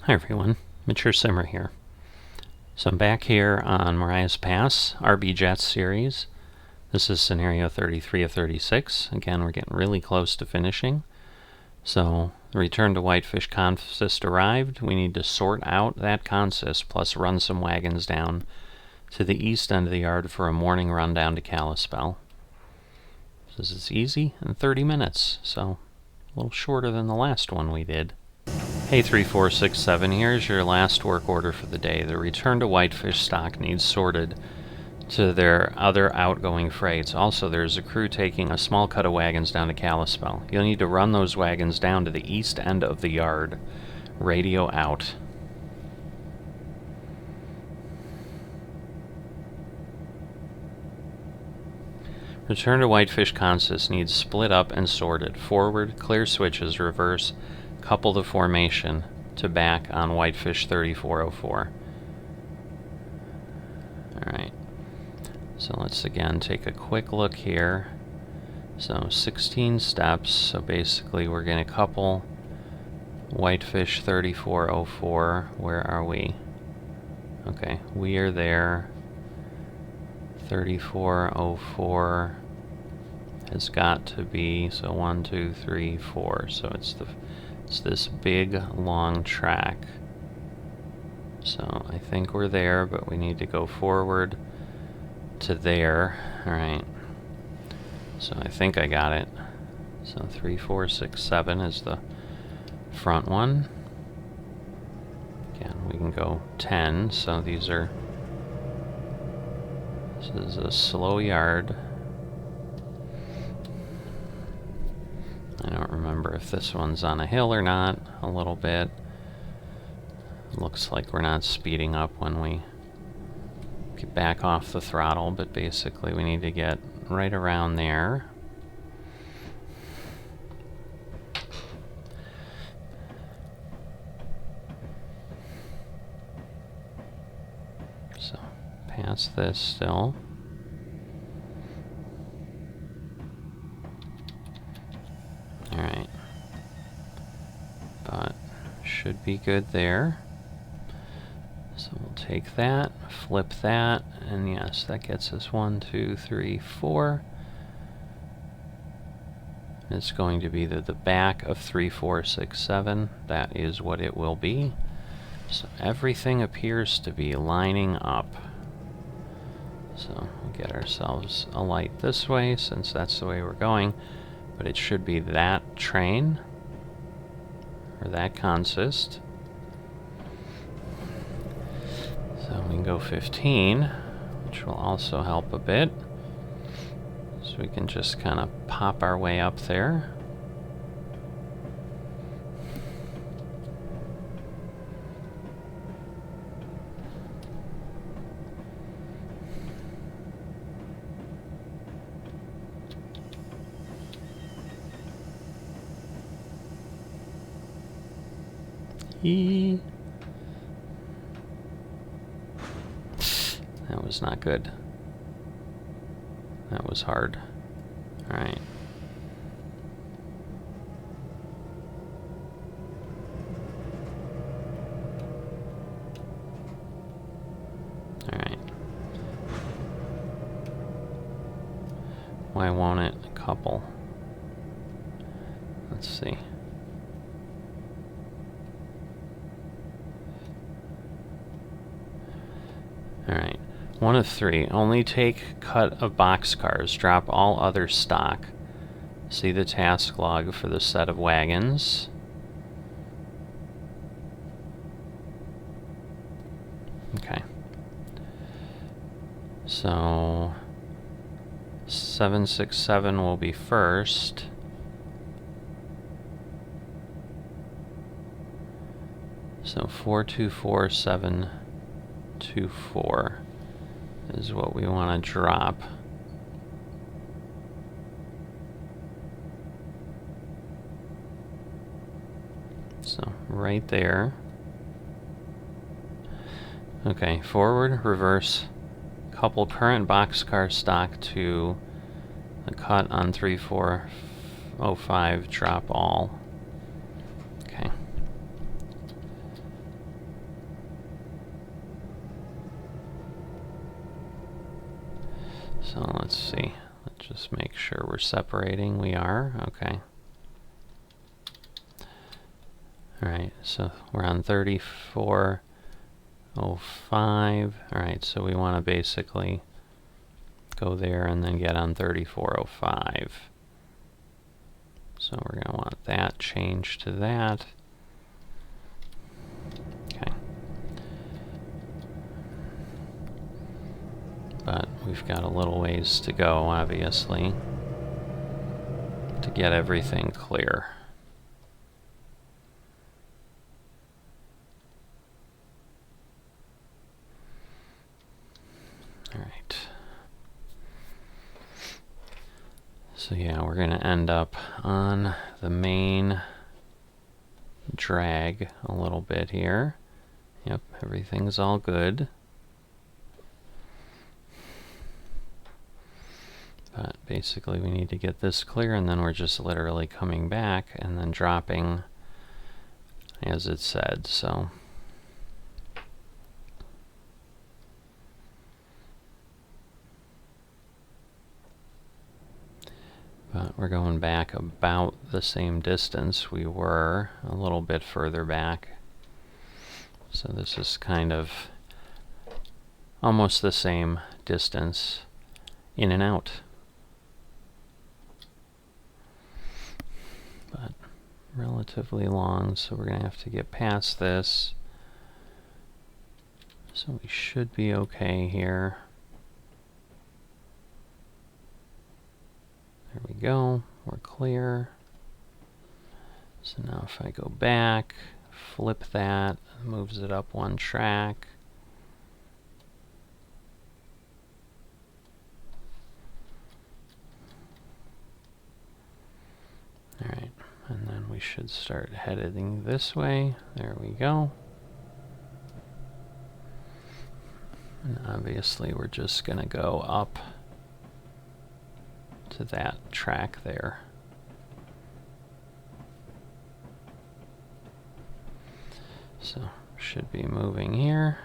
Hi everyone, Mature Simmer here. So I'm back here on Marias Pass, RBJets series. This is scenario 33 of 36. Again, we're getting really close to finishing. So the return to Whitefish consist arrived. We need to sort out that consist plus run some wagons down to the east end of the yard for a morning run down to Kalispell. This is easy in 30 minutes, so a little shorter than the last one we did. Hey 3467, here's your last work order for the day. The return to Whitefish stock needs sorted to their other outgoing freights. Also, there's a crew taking a small cut of wagons down to Kalispell. You'll need to run those wagons down to the east end of the yard. Radio out. Return to Whitefish consist needs split up and sorted. Forward, clear switches, reverse, couple the formation to back on Whitefish 3404. Alright, so let's again take a quick look here. So 16 steps, so basically we're going to couple Whitefish 3404. Where are we? Okay, we are there. 3404 has got to be, so 1, 2, 3, 4. So it's this big long track. So I think we're there, but we need to go forward to there. Alright. So I think I got it. So 3, 4, 6, 7 is the front one. Again, we can go 10, so these are... This is a slow yard. I don't remember if this one's on a hill or not, a little bit. Looks like we're not speeding up when we get back off the throttle, but basically we need to get right around there. So, past this still. Alright, but should be good there. So we'll take that, flip that, and yes, that gets us 1, 2, 3, 4. It's going to be the back of 3, 4, 6, 7. That is what it will be. So everything appears to be lining up. So we'll get ourselves a light this way, since that's the way we're going. But it should be that train, or that consist. So we can go 15, which will also help a bit. So we can just kind of pop our way up there. That was not good. That was hard. Alright. Alright. Why won't it couple? Let's see. Alright, 1 of 3. Only take cut of boxcars. Drop all other stock. See the task log for the set of wagons. Okay. So 767 will be first. So 424724 is what we want to drop. So right there. Okay, forward, reverse, couple current boxcar stock to the cut on 3405, drop all. Okay. So let's see. Let's just make sure we're separating. We are. Okay. Alright, so we're on 3405. Alright, so we want to basically go there and then get on 3405. So we're going to want that changed to that. Okay. But we've got a little ways to go, obviously, to get everything clear. All right. So yeah, we're going to end up on the main drag a little bit here. Yep, everything's all good. But basically we need to get this clear, and then we're just literally coming back and then dropping as it said. So but we're going back about the same distance we were, a little bit further back. So this is kind of almost the same distance in and out. But relatively long, so we're going to have to get past this. So we should be okay here. There we go, we're clear. So now if I go back, flip that, moves it up one track. Alright, and then we should start heading this way. There we go. And obviously we're just going to go up to that track there. So should be moving here.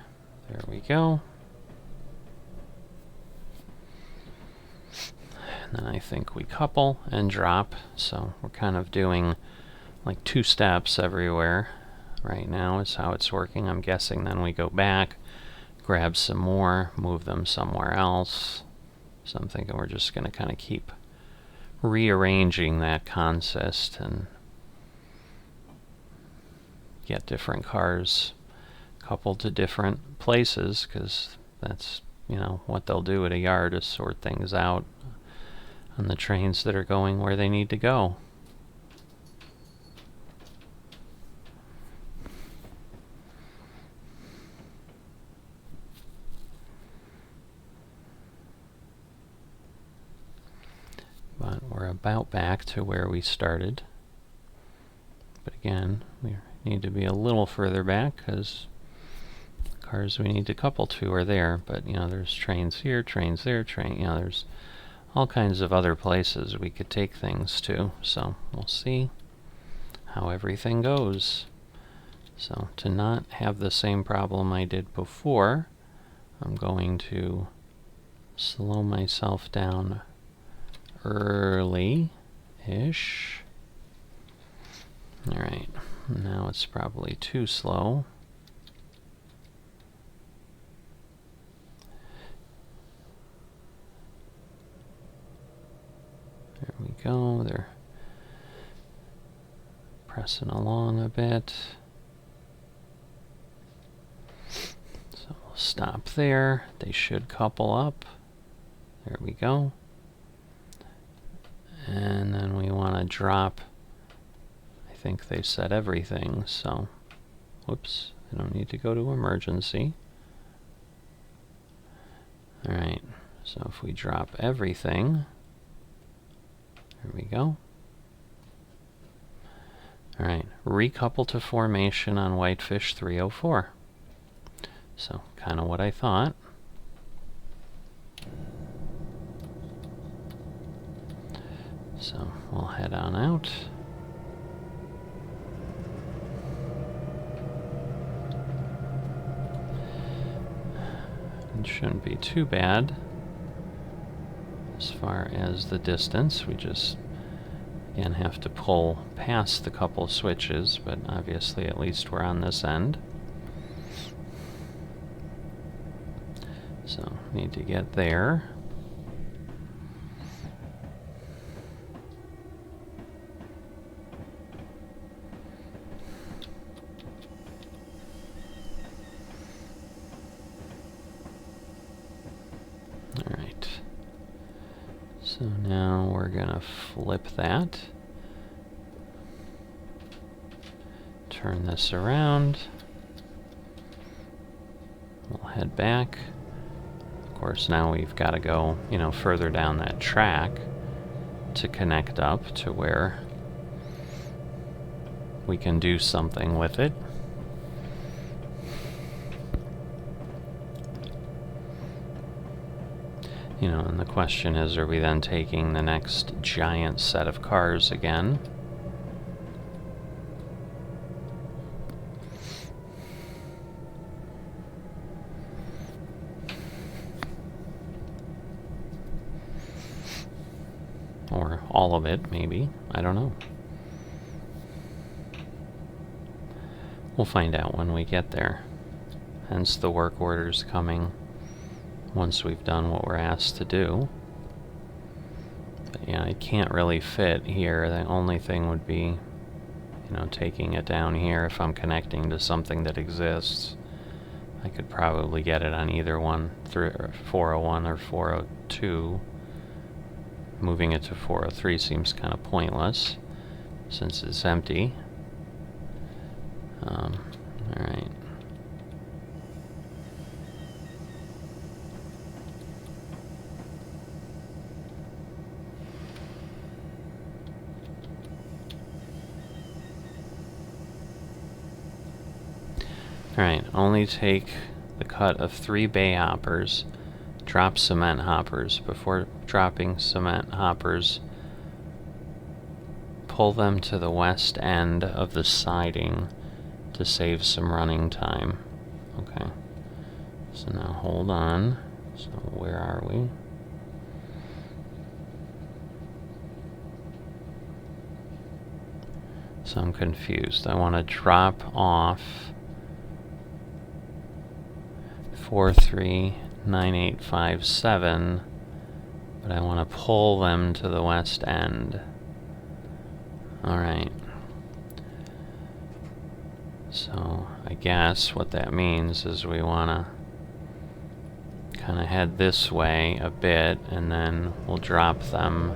There we go. And then I think we couple and drop. So we're kind of doing like 2 steps everywhere right now is how it's working. I'm guessing then we go back, grab some more, move them somewhere else. So I'm thinking we're just going to kind of keep rearranging that consist and get different cars coupled to different places, because that's, you know, what they'll do at a yard is sort things out on the trains that are going where they need to go. But we're about back to where we started. But again, we need to be a little further back because cars we need to couple to are there. But, you know, there's trains here, trains there, you know, there's all kinds of other places we could take things to. So we'll see how everything goes. So to not have the same problem I did before, I'm going to slow myself down early-ish. Alright, now it's probably too slow. There we go, they're pressing along a bit. So we'll stop there. They should couple up. There we go. And then we want to drop, I think they said everything, so, whoops, I don't need to go to emergency. Alright, so if we drop everything, there we go. Alright, recouple to formation on Whitefish 304. So, kind of what I thought. So, we'll head on out. It shouldn't be too bad. as far as the distance. We just, again, have to pull past the couple switches, but obviously at least we're on this end. So, need to get there. Alright. So now we're gonna flip that. Turn this around. We'll head back. Of course, now we've got to go, further down that track to connect up to where we can do something with it. And the question is, are we then taking the next giant set of cars again? Or all of it, maybe. I don't know. We'll find out when we get there. Hence the work orders coming once we've done what we're asked to do. But yeah, I can't really fit here. The only thing would be, taking it down here if I'm connecting to something that exists. I could probably get it on either one, 401 or 402. Moving it to 403 seems kind of pointless since it's empty. Alright. Alright, only take the cut of 3 bay hoppers. Drop cement hoppers. Before dropping cement hoppers, pull them to the west end of the siding to save some running time. Okay. So now hold on. So where are we? So I'm confused. I want to drop off 439857, but I want to pull them to the west end. Alright. So I guess what that means is we want to kind of head this way a bit, and then we'll drop them,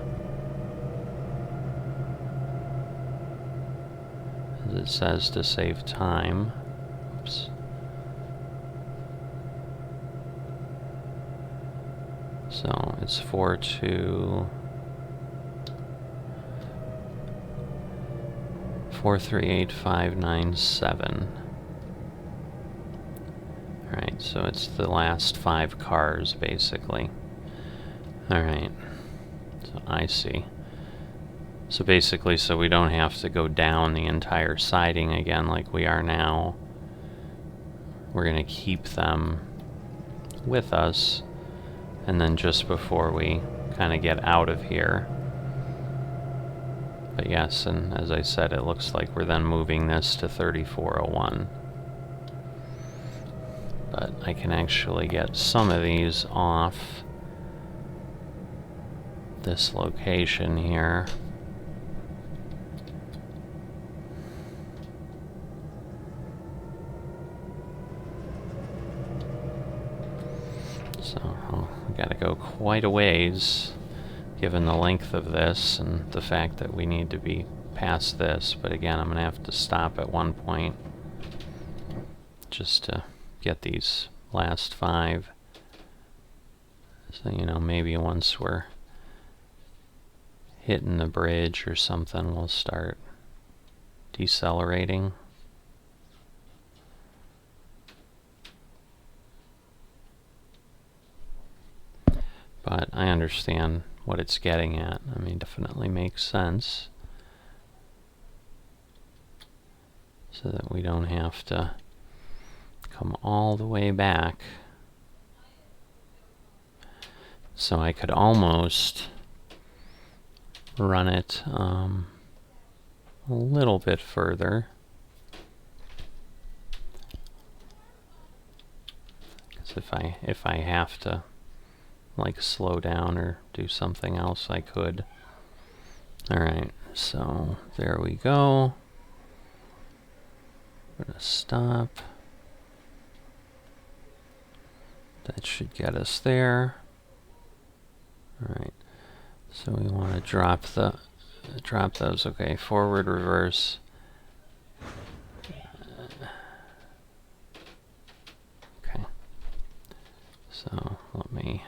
as it says, to save time. Oops. So it's 438597. Alright, so it's the last 5 cars, basically. Alright, so I see. So basically, so we don't have to go down the entire siding again like we are now. We're going to keep them with us, and then just before we kind of get out of here. But yes, and as I said, it looks like we're then moving this to 3401. But I can actually get some of these off this location here. So we gotta go quite a ways, given the length of this and the fact that we need to be past this. But again, I'm gonna have to stop at one point just to get these last 5. So, maybe once we're hitting the bridge or something, we'll start decelerating. But I understand what it's getting at. I mean, definitely makes sense. So that we don't have to come all the way back. So I could almost run it a little bit further. Because if I have to like slow down or do something else, I could. Alright, so there we go. We're gonna stop. That should get us there. Alright, so we want to drop those. Okay, forward, reverse. Okay, so let me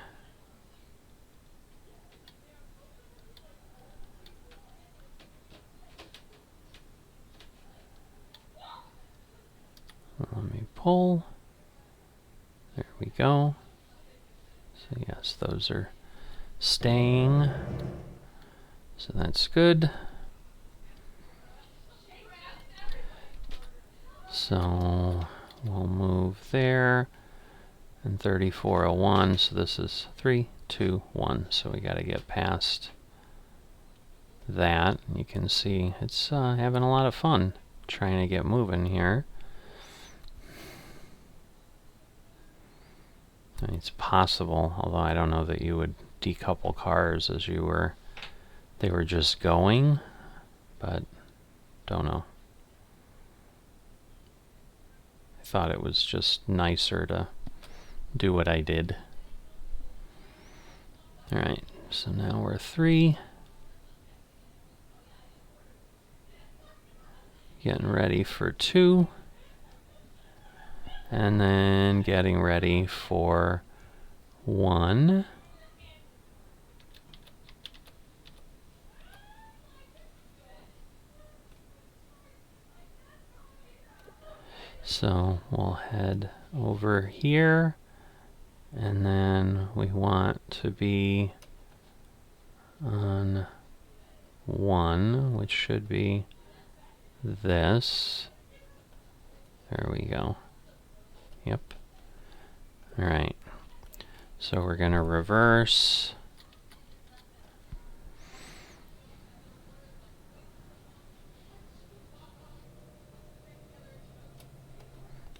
pull. There we go. So yes, those are staying. So that's good. So we'll move there. And 3401, so this is 3, 2, 1. So we got to get past that. You can see it's having a lot of fun trying to get moving here. I mean, it's possible, although I don't know that you would decouple cars as they were just going, but don't know. I thought it was just nicer to do what I did. Alright, so now we're 3. Getting ready for 2. And then getting ready for 1. So we'll head over here, and then we want to be on 1, which should be this. There we go. Yep. Alright. So we're going to reverse.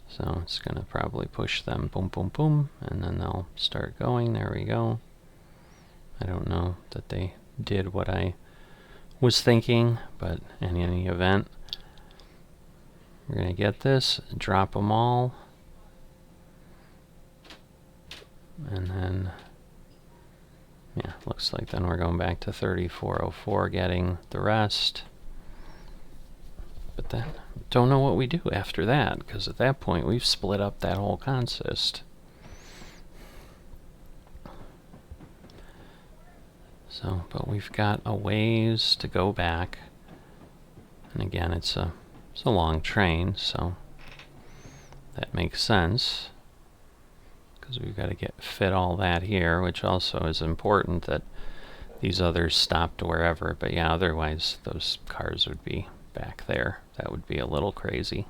So it's going to probably push them, boom, boom, boom, and then they'll start going. There we go. I don't know that they did what I was thinking, but in any event, we're going to get this, drop them all, and then, yeah, looks like then we're going back to 3404, getting the rest. But then, don't know what we do after that, because at that point we've split up that whole consist. So, but we've got a ways to go back. And again, it's a long train, so that makes sense. Because we've got to fit all that here, which also is important that these others stopped wherever. But yeah, otherwise those cars would be back there. That would be a little crazy.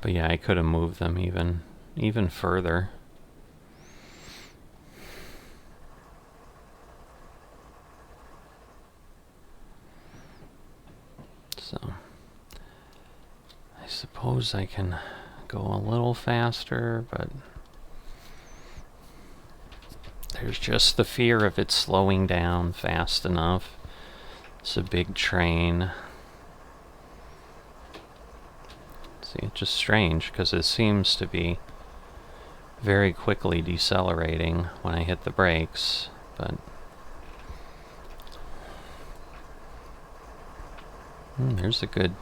But yeah, I could have moved them even further. So I suppose I can go a little faster, but there's just the fear of it slowing down fast enough. It's a big train. See, it's just strange because it seems to be very quickly decelerating when I hit the brakes, but there's a good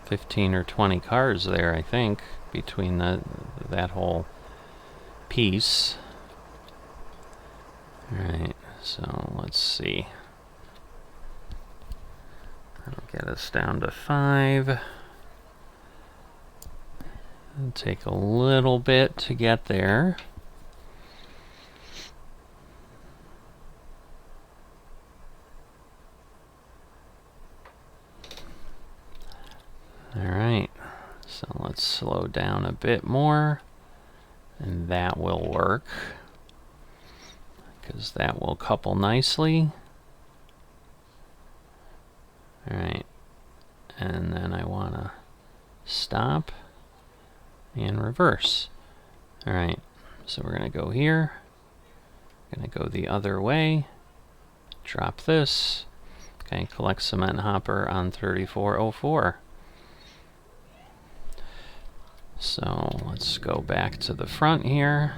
15 or 20 cars there, I think, between that whole piece. Alright, so let's see. That'll get us down to 5. It'll take a little bit to get there. Alright, so let's slow down a bit more. And that will work, because that will couple nicely. Alright, and then I want to stop and reverse. Alright, so we're going to go here, going to go the other way, drop this, okay, collect cement hopper on 3404. So let's go back to the front here.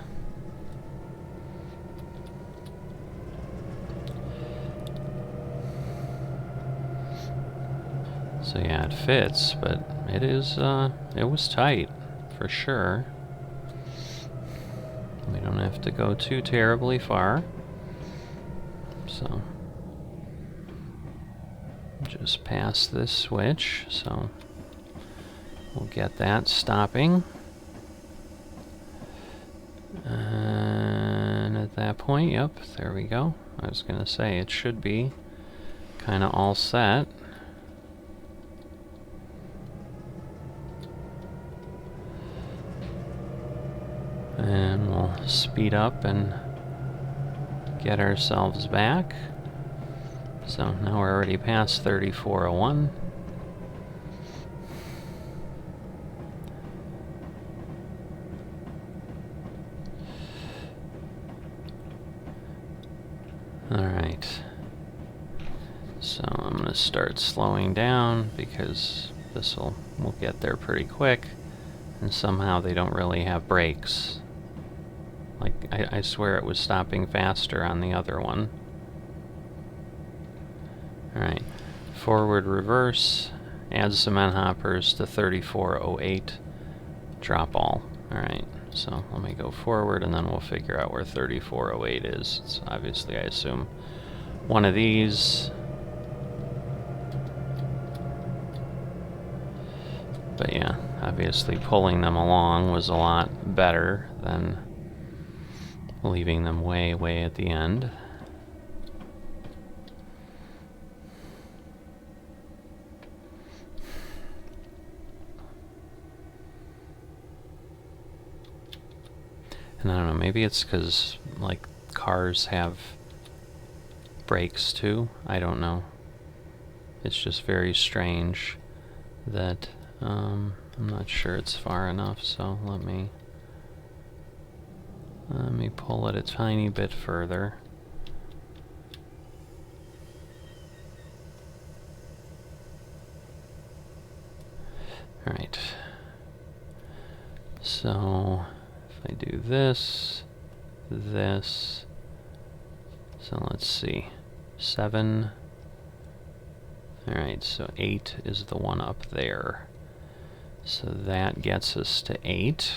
So yeah, it fits, but it was tight, for sure. We don't have to go too terribly far. So just pass this switch, so we'll get that stopping. And at that point, yep, there we go. I was gonna say it should be kind of all set. And we'll speed up and get ourselves back. So now we're already past 3401. Alright. So I'm going to start slowing down because we'll get there pretty quick. And somehow they don't really have brakes. Like, I swear it was stopping faster on the other one. Alright, forward reverse, add cement hoppers to 3408, drop all. Alright, so let me go forward and then we'll figure out where 3408 is. It's obviously, I assume, one of these. But yeah, obviously pulling them along was a lot better than leaving them way, way at the end. And I don't know, maybe it's because, like, cars have brakes too. I don't know. It's just very strange that I'm not sure it's far enough, so let me pull it a tiny bit further. Alright. So if I do this, so let's see, 7. Alright, so 8 is the one up there. So that gets us to 8.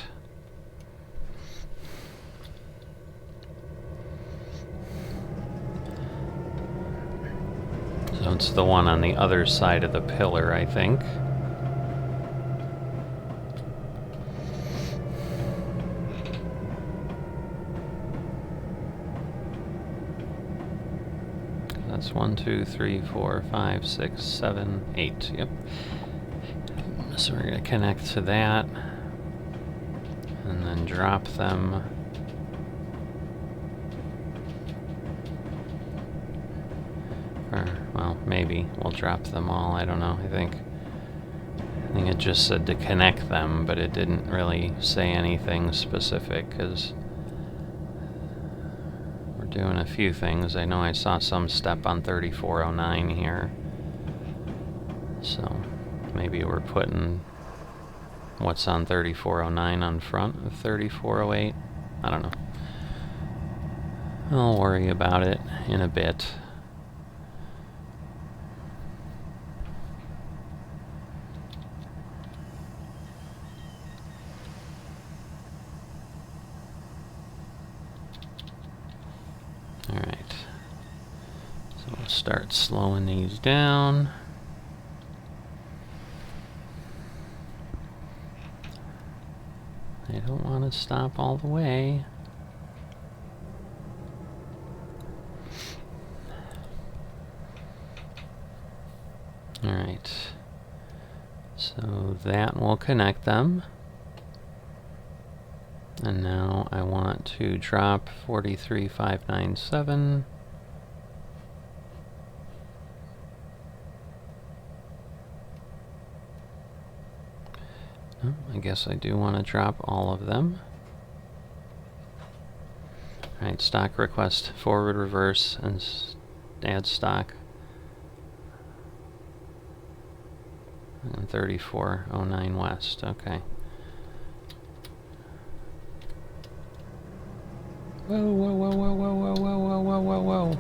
So it's the one on the other side of the pillar, I think. That's 1, 2, 3, 4, 5, 6, 7, 8. Yep. So we're going to connect to that and then drop them. Or, well, maybe we'll drop them all. I don't know. I think it just said to connect them, but it didn't really say anything specific, because we're doing a few things. I know I saw some step on 3409 here. So maybe we're putting what's on 3409 on front of 3408. I don't know. I'll worry about it in a bit. Alright. So we'll start slowing these down. I don't want to stop all the way. Alright. So that will connect them. And now I want to drop 43,597. Oh, I guess I do want to drop all of them. Alright, stock request, forward, reverse, and add stock. And 3409 west, okay. Whoa, whoa, whoa, whoa, whoa, whoa, whoa, whoa, whoa, whoa.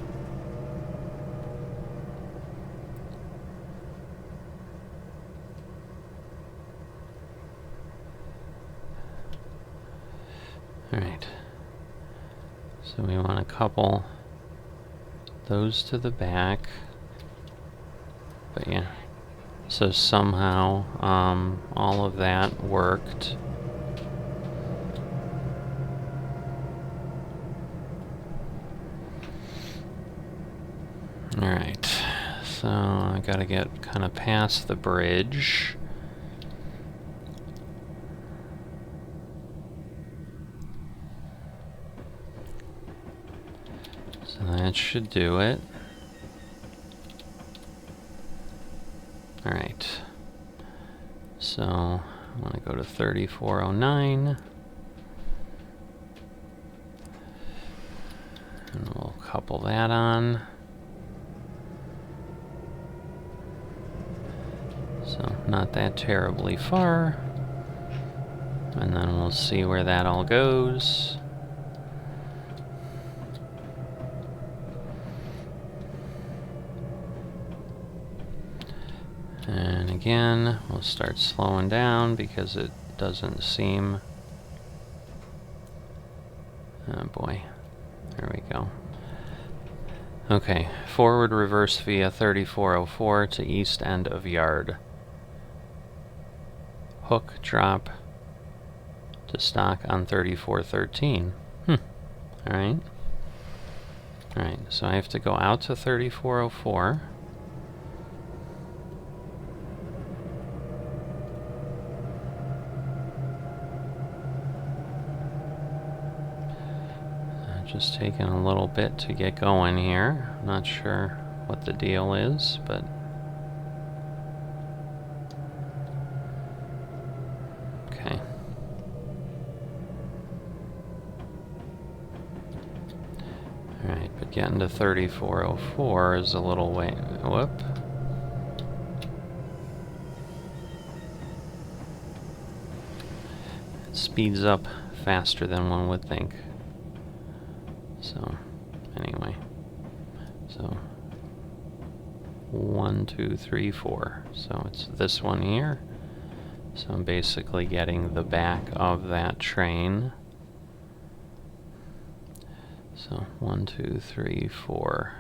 Alright. So we want to couple those to the back. But yeah. So somehow all of that worked. Alright. So I gotta get kind of past the bridge. So that should do it. Alright. So I want to go to 3409. And we'll couple that on. So not that terribly far. And then we'll see where that all goes. And again, we'll start slowing down because it doesn't seem... Oh boy, there we go. Okay, forward reverse via 3404 to east end of yard. Hook drop to stock on 3413. Alright. Alright, so I have to go out to 3404. Just taking a little bit to get going here. Not sure what the deal is, but okay. Alright, but getting to 3404 is a little way. Whoop. It speeds up faster than one would think. So, anyway, so 1, 2, 3, 4. So it's this one here. So I'm basically getting the back of that train. So 1, 2, 3, 4.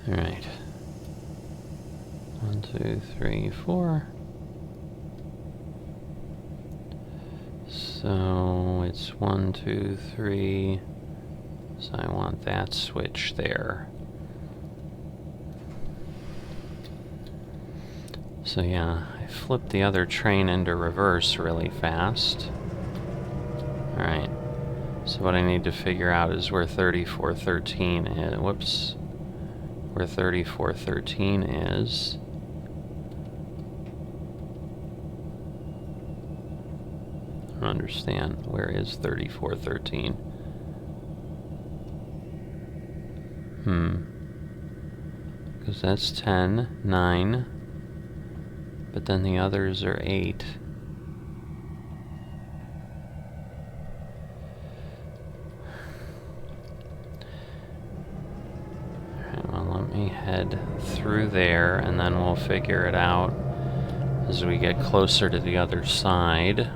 Alright. 1, 2, 3, 4. So it's 1, 2, 3. So I want that switch there. So yeah, I flipped the other train into reverse really fast. Alright. So what I need to figure out is where 3413 is. Whoops. Where 3413 is. I don't understand. Where is 3413? Because that's 10, 9. But then the others are 8. Head through there, and then we'll figure it out as we get closer to the other side.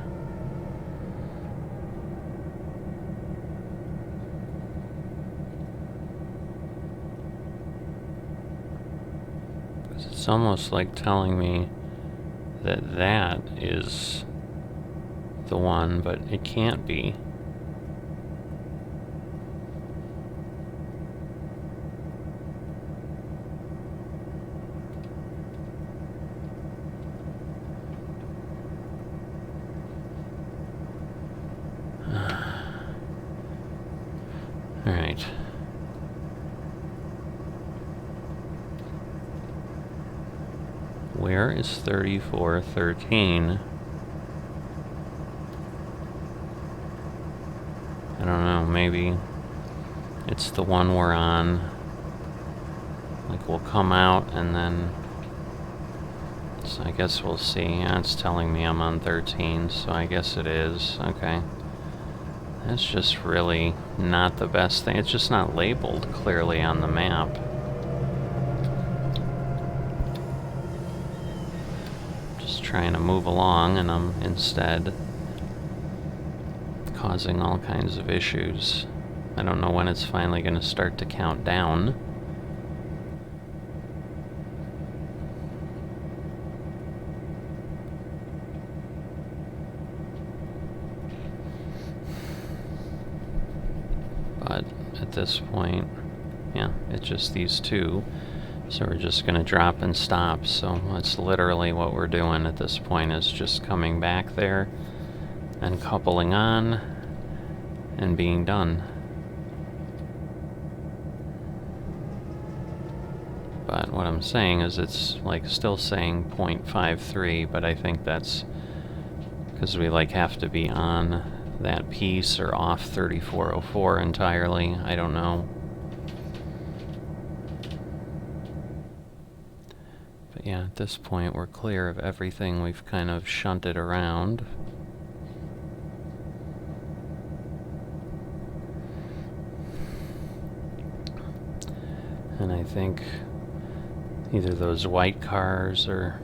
It's almost like telling me that that is the one, but it can't be. Alright. Where is 3413? I don't know, maybe it's the one we're on. Like, we'll come out and then... So I guess we'll see. Yeah, it's telling me I'm on 13, so I guess it is. Okay. That's just really not the best thing. It's just not labeled clearly on the map. Just trying to move along, and I'm instead causing all kinds of issues. I don't know when it's finally going to start to count down. But at this point, yeah, it's just these two. So we're just going to drop and stop. So that's literally what we're doing at this point, is just coming back there and coupling on and being done. But what I'm saying is it's like still saying 0.53, but I think that's because we like have to be on that piece or off 3404 entirely. I don't know. But yeah, at this point we're clear of everything we've kind of shunted around. And I think either those white cars or...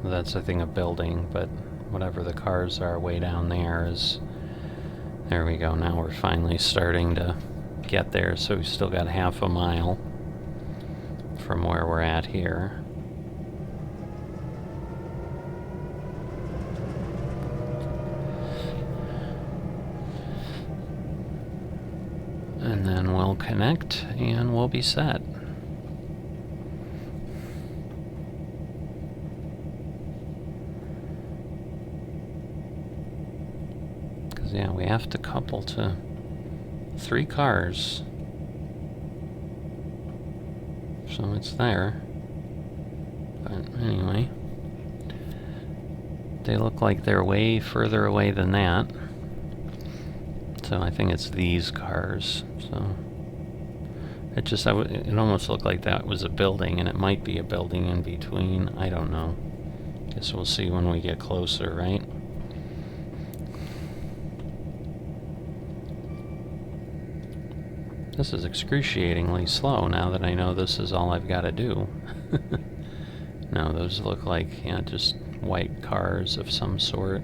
Well, that's, I think, a building, but whatever the cars are way down there is... There we go, now we're finally starting to get there, so we've still got half a mile from where we're at here. And then we'll connect and we'll be set. Because yeah, we have to couple to 3 cars. So it's there. But anyway, they look like they're way further away than that. So I think it's these cars. So it just, it almost looked like that was a building, and it might be a building in between. I don't know. Guess we'll see when we get closer, right? This is excruciatingly slow now that I know this is all I've got to do. No, those look like, yeah, just white cars of some sort.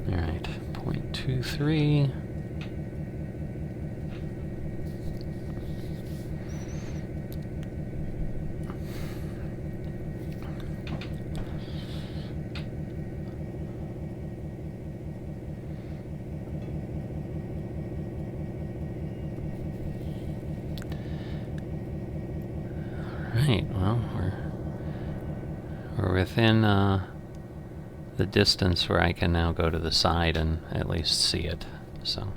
Alright, 0.23. Alright, well, we're within the distance where I can now go to the side and at least see it. So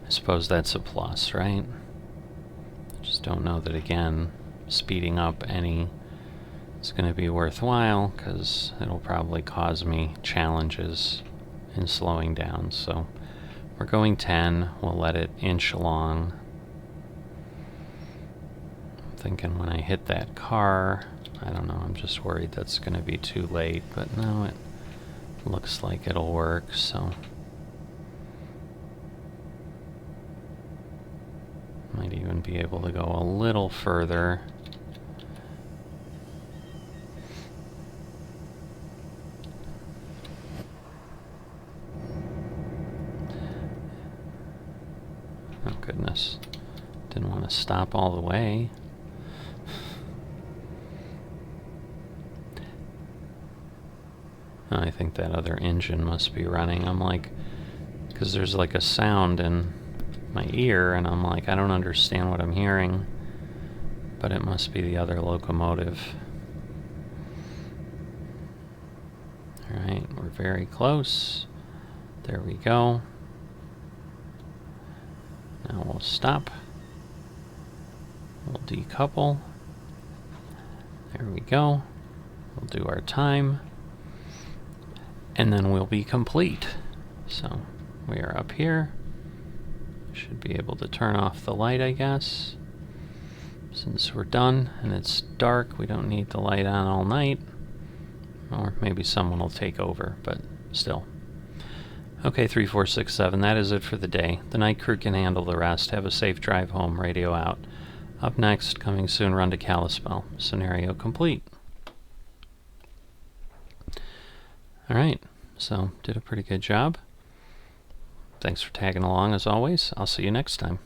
I suppose that's a plus, right? I just don't know that, again, speeding up any is going to be worthwhile, because it'll probably cause me challenges in slowing down. So we're going 10. We'll let it inch along. I'm thinking when I hit that car, I don't know, I'm just worried that's going to be too late, but no, it looks like it'll work, so might even be able to go a little further. Oh goodness, didn't want to stop all the way. I think that other engine must be running. I'm like, because there's like a sound in my ear, and I'm like, I don't understand what I'm hearing, but it must be the other locomotive. Alright, we're very close. There we go. Now we'll stop. We'll decouple. There we go. We'll do our time. And then we'll be complete. So we are up here. Should be able to turn off the light, I guess. Since we're done and it's dark, we don't need the light on all night. Or maybe someone will take over, but still. Okay, 3, 4, 6, 7, that is it for the day. The night crew can handle the rest. Have a safe drive home, radio out. Up next, coming soon, run to Kalispell. Scenario complete. Alright, so did a pretty good job. Thanks for tagging along as always. I'll see you next time.